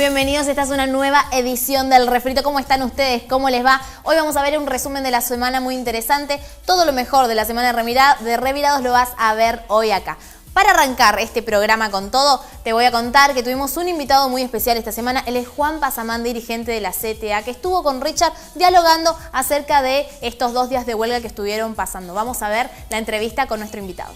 bienvenidos. Esta es una nueva edición del Refrito. ¿Cómo están ustedes? ¿Cómo les va? Hoy vamos a ver un resumen de la semana muy interesante. Todo lo mejor de la semana de Revirados lo vas a ver hoy acá. Para arrancar este programa con todo, te voy a contar que tuvimos un invitado muy especial esta semana. Él es Juan Pasamán, dirigente de la CTA, que estuvo con Richard dialogando acerca de estos 2 días de huelga que estuvieron pasando. Vamos a ver la entrevista con nuestro invitado.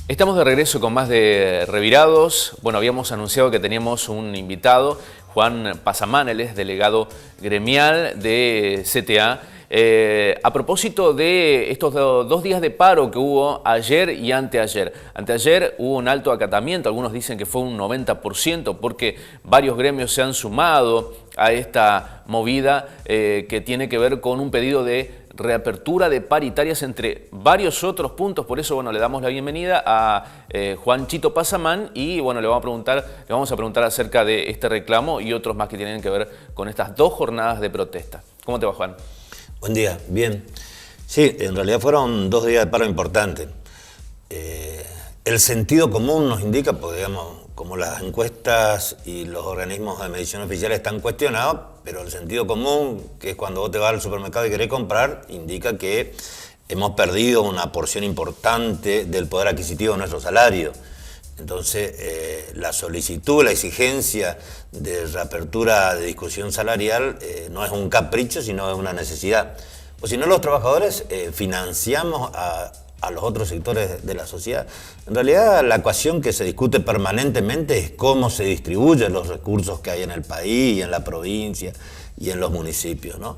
Estamos de regreso con más de Revirados. Bueno, habíamos anunciado que teníamos un invitado, Juan Pasamán, él es delegado gremial de CTA. A propósito de estos 2 días de paro que hubo ayer y anteayer. Anteayer hubo un alto acatamiento, algunos dicen que fue un 90% porque varios gremios se han sumado a esta movida que tiene que ver con un pedido de reapertura de paritarias entre varios otros puntos. Por eso, bueno, le damos la bienvenida a Juanchito Pasamán y, bueno, le vamos a preguntar acerca de este reclamo y otros más que tienen que ver con estas 2 jornadas de protesta. ¿Cómo te va, Juan? Buen día, bien. Sí, en realidad fueron 2 días de paro importantes. El sentido común nos indica, pues, digamos, como las encuestas y los organismos de medición oficiales están cuestionados, pero el sentido común, que es cuando vos te vas al supermercado y querés comprar, indica que hemos perdido una porción importante del poder adquisitivo de nuestro salario. Entonces, la solicitud, la exigencia de reapertura de discusión salarial no es un capricho, sino es una necesidad. O si no, los trabajadores financiamos a los otros sectores de la sociedad. En realidad, la ecuación que se discute permanentemente es cómo se distribuyen los recursos que hay en el país, y en la provincia y en los municipios, ¿no?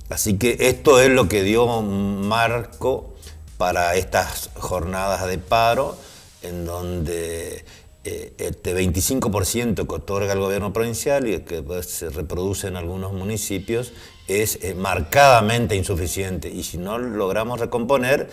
Así que esto es lo que dio marco para estas jornadas de paro, en donde este 25% que otorga el gobierno provincial y que pues, se reproduce en algunos municipios es marcadamente insuficiente, y si no logramos recomponer,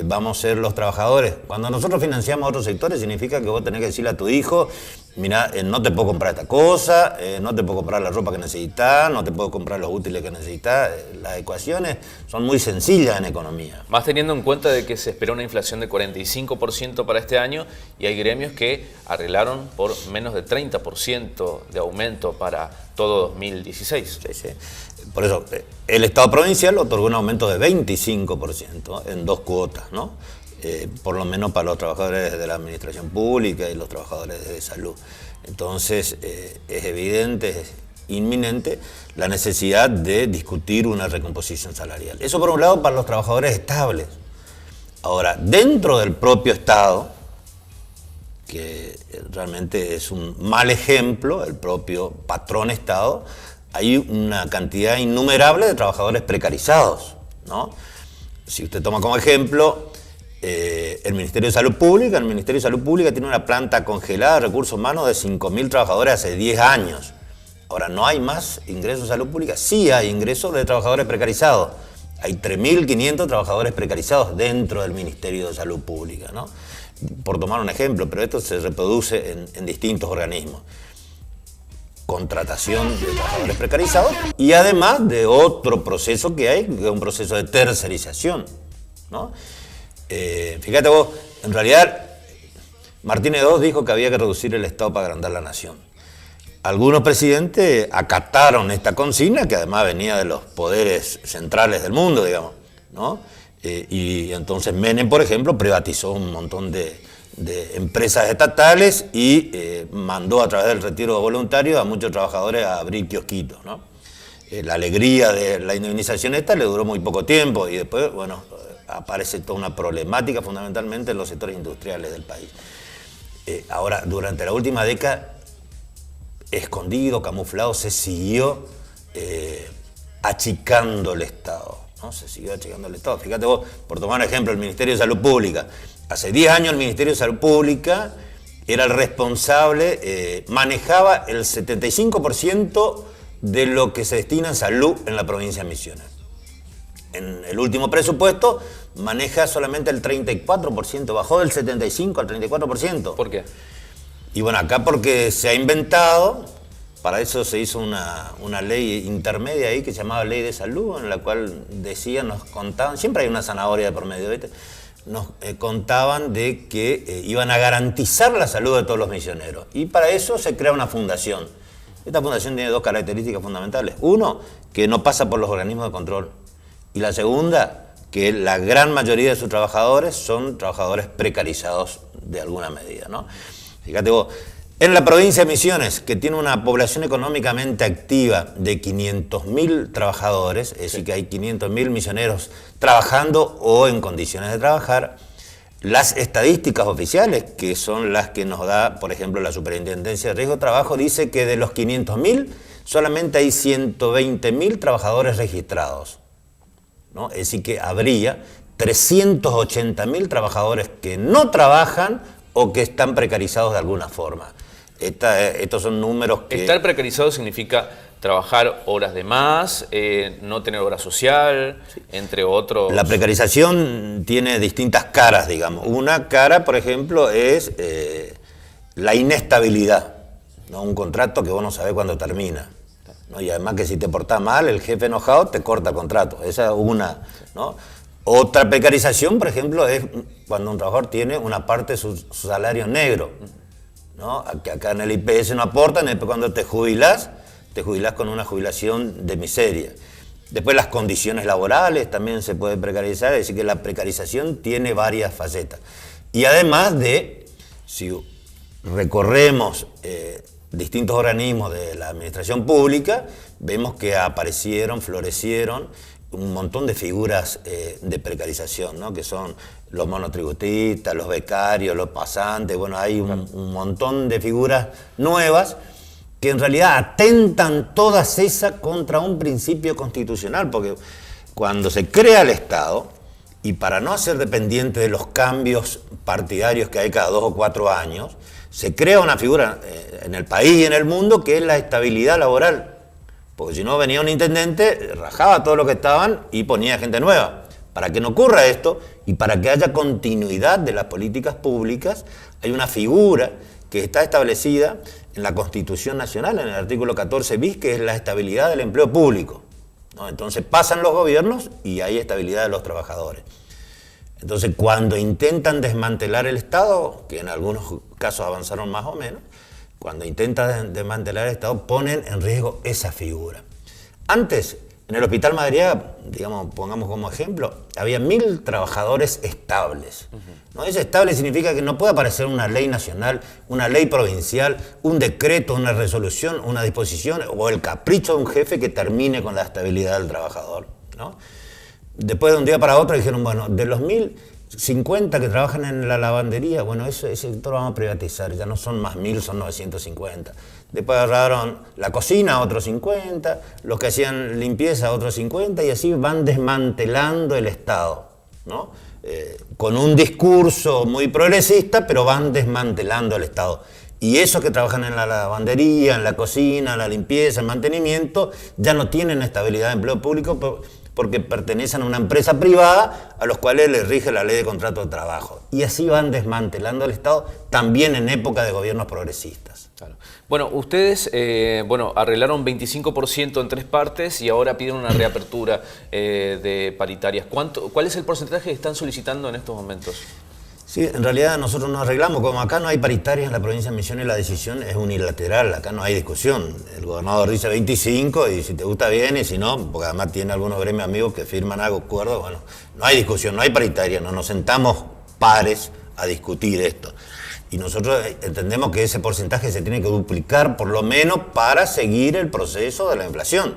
vamos a ser los trabajadores. Cuando nosotros financiamos a otros sectores, significa que vos tenés que decirle a tu hijo: mira, no te puedo comprar esta cosa, no te puedo comprar la ropa que necesitas, no te puedo comprar los útiles que necesitas. Las ecuaciones son muy sencillas en economía. Más teniendo en cuenta de que se espera una inflación de 45% para este año y hay gremios que arreglaron por menos de 30% de aumento para todo 2016. Sí, sí. Por eso, el Estado provincial otorgó un aumento de 25% en 2 cuotas, ¿no? Por lo menos para los trabajadores de la administración pública y los trabajadores de salud. Entonces, es evidente, es inminente la necesidad de discutir una recomposición salarial. Eso por un lado para los trabajadores estables. Ahora, dentro del propio Estado, que realmente es un mal ejemplo, el propio patrón Estado, hay una cantidad innumerable de trabajadores precarizados, ¿no? Si usted toma como ejemplo el Ministerio de Salud Pública, tiene una planta congelada de recursos humanos de 5.000 trabajadores hace 10 años. Ahora, ¿no hay más ingresos de salud pública? Sí hay ingresos de trabajadores precarizados. Hay 3.500 trabajadores precarizados dentro del Ministerio de Salud Pública, ¿no? Por tomar un ejemplo, pero esto se reproduce en distintos organismos. Contratación de trabajadores precarizados y además de otro proceso que hay, que es un proceso de tercerización, ¿no? Fíjate vos, en realidad Martínez II dijo que había que reducir el Estado para agrandar la nación. Algunos presidentes acataron esta consigna, que además venía de los poderes centrales del mundo, digamos, ¿no? Y entonces Menem, por ejemplo, privatizó un montón de empresas estatales y mandó a través del retiro voluntario a muchos trabajadores a abrir kiosquitos, ¿no? La alegría de la indemnización esta le duró muy poco tiempo y después, bueno, aparece toda una problemática fundamentalmente en los sectores industriales del país. Ahora, durante la última década, escondido, camuflado, se siguió achicando el Estado, ¿no? Se siguió achicando el Estado. Fíjate vos, por tomar un ejemplo, el Ministerio de Salud Pública. Hace 10 años el Ministerio de Salud Pública era el responsable, manejaba el 75% de lo que se destina en salud en la provincia de Misiones. En el último presupuesto maneja solamente el 34%, bajó del 75% al 34%. ¿Por qué? Y bueno, acá porque se ha inventado, para eso se hizo una ley intermedia ahí que se llamaba Ley de Salud, en la cual decían, nos contaban, siempre hay una zanahoria de por medio, ¿viste? nos contaban de que iban a garantizar la salud de todos los misioneros. Y para eso se crea una fundación. Esta fundación tiene dos características fundamentales. Uno, que no pasa por los organismos de control. Y la segunda, que la gran mayoría de sus trabajadores son trabajadores precarizados de alguna medida, ¿no? Fíjate vos, en la provincia de Misiones, que tiene una población económicamente activa de 500.000 trabajadores, es decir, que hay 500.000 misioneros trabajando o en condiciones de trabajar, las estadísticas oficiales, que son las que nos da, por ejemplo, la Superintendencia de Riesgo de Trabajo, dice que de los 500.000 solamente hay 120.000 trabajadores registrados, ¿no? Es decir, que habría 380.000 trabajadores que no trabajan o que están precarizados de alguna forma. Estos son números que... Estar precarizado significa trabajar horas de más, no tener hora social, sí, entre otros... La precarización tiene distintas caras, digamos. Una cara, por ejemplo, es la inestabilidad, ¿no? Un contrato que vos no sabés cuándo termina, ¿no? Y además que si te portás mal, el jefe enojado te corta el contrato. Esa es una, ¿no? Otra precarización, por ejemplo, es cuando un trabajador tiene una parte de su salario negro, ¿no? Que acá en el IPS no aportan, después cuando te jubilás con una jubilación de miseria. Después las condiciones laborales también se puede precarizar, es decir que la precarización tiene varias facetas. Y además de, si recorremos distintos organismos de la administración pública, vemos que aparecieron, florecieron un montón de figuras de precarización, ¿no? Que son los monotributistas, los becarios, los pasantes, bueno, hay un montón de figuras nuevas que en realidad atentan todas esas contra un principio constitucional, porque cuando se crea el Estado, y para no ser dependiente de los cambios partidarios que hay cada 2 o 4 años, se crea una figura en el país y en el mundo que es la estabilidad laboral. Porque si no venía un intendente, rajaba todo lo que estaban y ponía gente nueva. Para que no ocurra esto y para que haya continuidad de las políticas públicas, hay una figura que está establecida en la Constitución Nacional, en el artículo 14 bis, que es la estabilidad del empleo público, ¿no? Entonces pasan los gobiernos y hay estabilidad de los trabajadores. Entonces cuando intentan desmantelar el Estado, que en algunos casos avanzaron más o menos, cuando intentan desmantelar el Estado, ponen en riesgo esa figura. Antes, en el Hospital Madariaga, digamos, pongamos como ejemplo, había 1.000 trabajadores estables, ¿no? Ese estable significa que no puede aparecer una ley nacional, una ley provincial, un decreto, una resolución, una disposición o el capricho de un jefe que termine con la estabilidad del trabajador, ¿no? Después de un día para otro dijeron, bueno, de los 1.050 que trabajan en la lavandería, bueno, ese sector lo vamos a privatizar, ya no son más 1.000, son 950. Después agarraron la cocina, otros 50, los que hacían limpieza, otros 50, y así van desmantelando el Estado, ¿no? Con un discurso muy progresista, pero van desmantelando el Estado. Y esos que trabajan en la lavandería, en la cocina, en la limpieza, en mantenimiento, ya no tienen estabilidad de empleo público porque pertenecen a una empresa privada a los cuales les rige la ley de contrato de trabajo. Y así van desmantelando el Estado también en época de gobiernos progresistas. Claro. Bueno, ustedes arreglaron 25% en 3 partes y ahora piden una reapertura de paritarias. ¿Cuál es el porcentaje que están solicitando en estos momentos? Sí, en realidad nosotros nos arreglamos. Como acá no hay paritarias en la provincia de Misiones, la decisión es unilateral, acá no hay discusión. El gobernador dice 25 y si te gusta bien y si no, porque además tiene algunos gremios amigos que firman acuerdos, bueno, no hay discusión, no hay paritaria, no nos sentamos pares a discutir esto. Y nosotros entendemos que ese porcentaje se tiene que duplicar por lo menos para seguir el proceso de la inflación,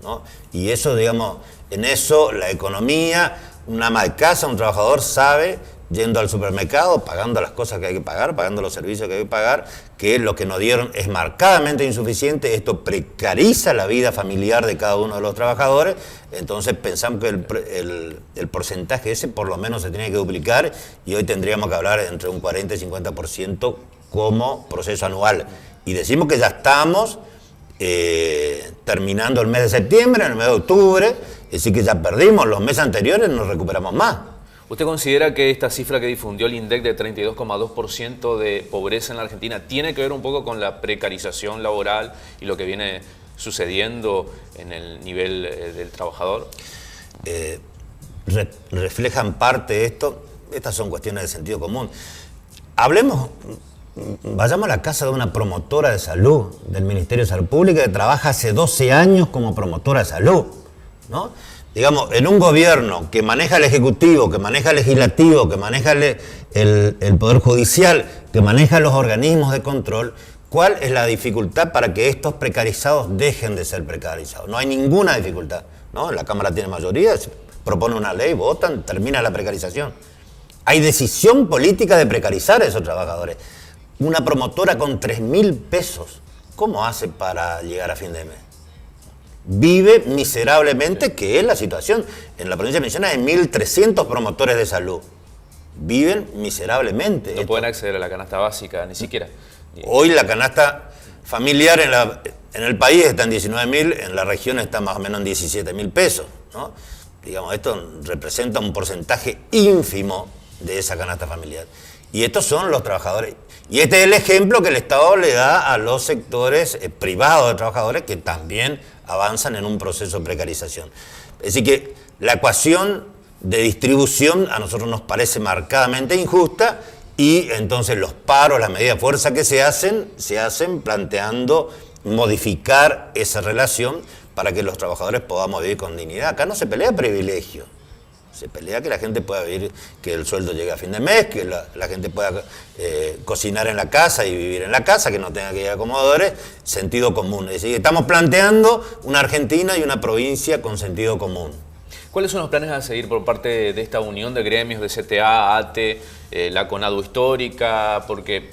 ¿no? Y eso, digamos, en eso la economía, una ama de casa, un trabajador sabe, yendo al supermercado, pagando las cosas que hay que pagar, pagando los servicios que hay que pagar, que lo que nos dieron es marcadamente insuficiente, esto precariza la vida familiar de cada uno de los trabajadores, entonces pensamos que el porcentaje ese por lo menos se tiene que duplicar y hoy tendríamos que hablar entre un 40 y 50% como proceso anual. Y decimos que ya estamos terminando el mes de septiembre, en el mes de octubre, es decir que ya perdimos los meses anteriores, no recuperamos más. ¿Usted considera que esta cifra que difundió el INDEC de 32,2% de pobreza en la Argentina tiene que ver un poco con la precarización laboral y lo que viene sucediendo en el nivel del trabajador? Reflejan parte de esto. estas son cuestiones de sentido común. Vayamos a la casa de una promotora de salud del Ministerio de Salud Pública que trabaja hace 12 años como promotora de salud, ¿no? Digamos, en un gobierno que maneja el Ejecutivo, que maneja el Legislativo, que maneja el Poder Judicial, que maneja los organismos de control, ¿cuál es la dificultad para que estos precarizados dejen de ser precarizados? No hay ninguna dificultad, ¿no? La Cámara tiene mayoría, se propone una ley, votan, termina la precarización. Hay decisión política de precarizar a esos trabajadores. Una promotora con 3.000 pesos, ¿cómo hace para llegar a fin de mes? Vive miserablemente, que es la situación. En la provincia de Misiones hay 1.300 promotores de salud. Viven miserablemente. No pueden acceder a la canasta básica, ni siquiera. Hoy la canasta familiar en el país está en 19.000, en la región está más o menos en 17.000 pesos, ¿no? Digamos, esto representa un porcentaje ínfimo de esa canasta familiar. Y estos son los trabajadores. Y este es el ejemplo que el Estado le da a los sectores privados de trabajadores que también avanzan en un proceso de precarización. Es decir que la ecuación de distribución a nosotros nos parece marcadamente injusta y entonces los paros, las medidas de fuerza que se hacen planteando modificar esa relación para que los trabajadores podamos vivir con dignidad. Acá no se pelea privilegio. Se pelea que la gente pueda vivir, que el sueldo llegue a fin de mes, que la gente pueda cocinar en la casa y vivir en la casa, que no tenga que ir a comodores, sentido común. Es decir, estamos planteando una Argentina y una provincia con sentido común. ¿Cuáles son los planes a seguir por parte de esta unión de gremios de CTA, ATE, la CONADU histórica? Porque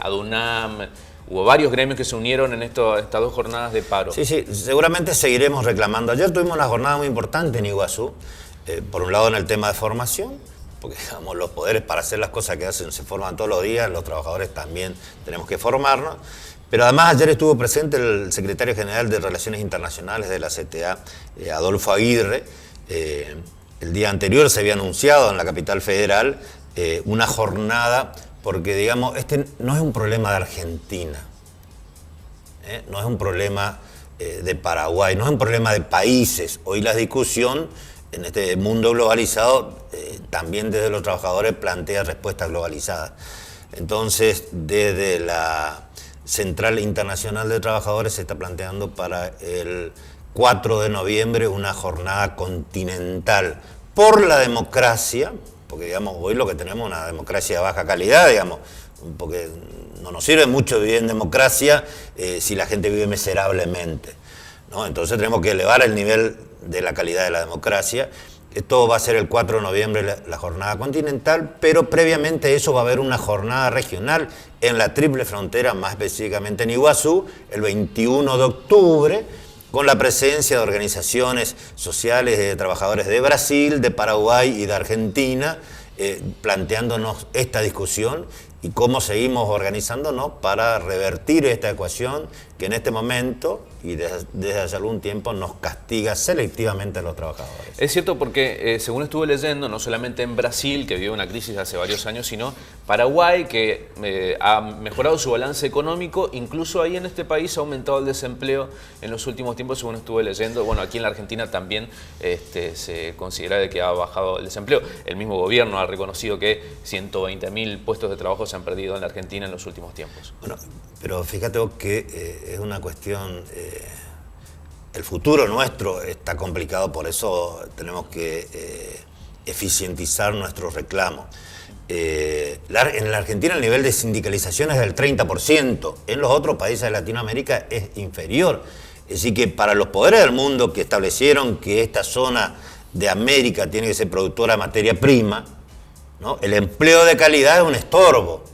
ADUNAM, hubo varios gremios que se unieron en estas 2 jornadas de paro. Sí, seguramente seguiremos reclamando. Ayer tuvimos una jornada muy importante en Iguazú. Por un lado en el tema de formación, porque digamos, los poderes para hacer las cosas que hacen se forman todos los días, los trabajadores también tenemos que formarnos, pero además ayer estuvo presente el secretario general de Relaciones Internacionales de la CTA, Adolfo Aguirre. El día anterior se había anunciado en la capital federal una jornada, porque digamos, este no es un problema de Argentina, no es un problema de Paraguay, no es un problema de países. Hoy la discusión en este mundo globalizado, también desde los trabajadores plantea respuestas globalizadas. Entonces, desde la Central Internacional de Trabajadores se está planteando para el 4 de noviembre una jornada continental por la democracia, porque digamos, hoy lo que tenemos es una democracia de baja calidad, digamos, porque no nos sirve mucho vivir en democracia si la gente vive miserablemente, ¿no? Entonces tenemos que elevar el nivel de la calidad de la democracia. Esto va a ser el 4 de noviembre la jornada continental, pero previamente a eso va a haber una jornada regional en la Triple Frontera, más específicamente en Iguazú, el 21 de octubre, con la presencia de organizaciones sociales de trabajadores de Brasil, de Paraguay y de Argentina, planteándonos esta discusión y cómo seguimos organizándonos para revertir esta ecuación que en este momento y desde hace algún tiempo nos castiga selectivamente a los trabajadores. Es cierto porque, según estuve leyendo, no solamente en Brasil, que vive una crisis hace varios años, sino Paraguay, que ha mejorado su balance económico, incluso ahí en este país ha aumentado el desempleo en los últimos tiempos, según estuve leyendo. Bueno, aquí en la Argentina también se considera de que ha bajado el desempleo. El mismo gobierno ha reconocido que 120.000 puestos de trabajo se han perdido en la Argentina en los últimos tiempos. Bueno, pero fíjate vos que es una cuestión, el futuro nuestro está complicado, por eso tenemos que eficientizar nuestros reclamos. En la Argentina el nivel de sindicalización es del 30%, en los otros países de Latinoamérica es inferior. Es decir que para los poderes del mundo que establecieron que esta zona de América tiene que ser productora de materia prima, ¿no? El empleo de calidad es un estorbo,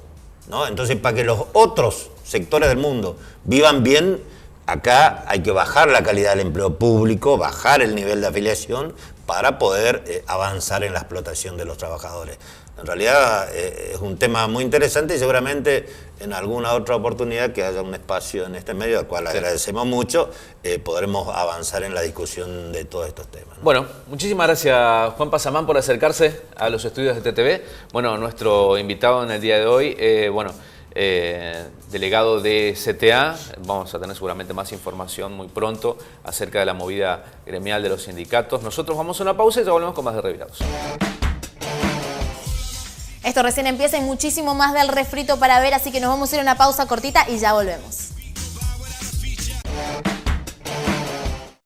¿no? Entonces, para que los otros sectores del mundo vivan bien, acá hay que bajar la calidad del empleo público, bajar el nivel de afiliación para poder avanzar en la explotación de los trabajadores. En realidad es un tema muy interesante y seguramente en alguna otra oportunidad que haya un espacio en este medio, al cual agradecemos mucho, podremos avanzar en la discusión de todos estos temas, ¿no? Bueno, muchísimas gracias Juan Pasamán por acercarse a los estudios de TTV. Bueno, nuestro invitado en el día de hoy, delegado de CTA, vamos a tener seguramente más información muy pronto acerca de la movida gremial de los sindicatos. Nosotros vamos a una pausa y ya volvemos con más de Revirados. Esto recién empieza y muchísimo más del refrito para ver, así que nos vamos a ir a una pausa cortita y ya volvemos.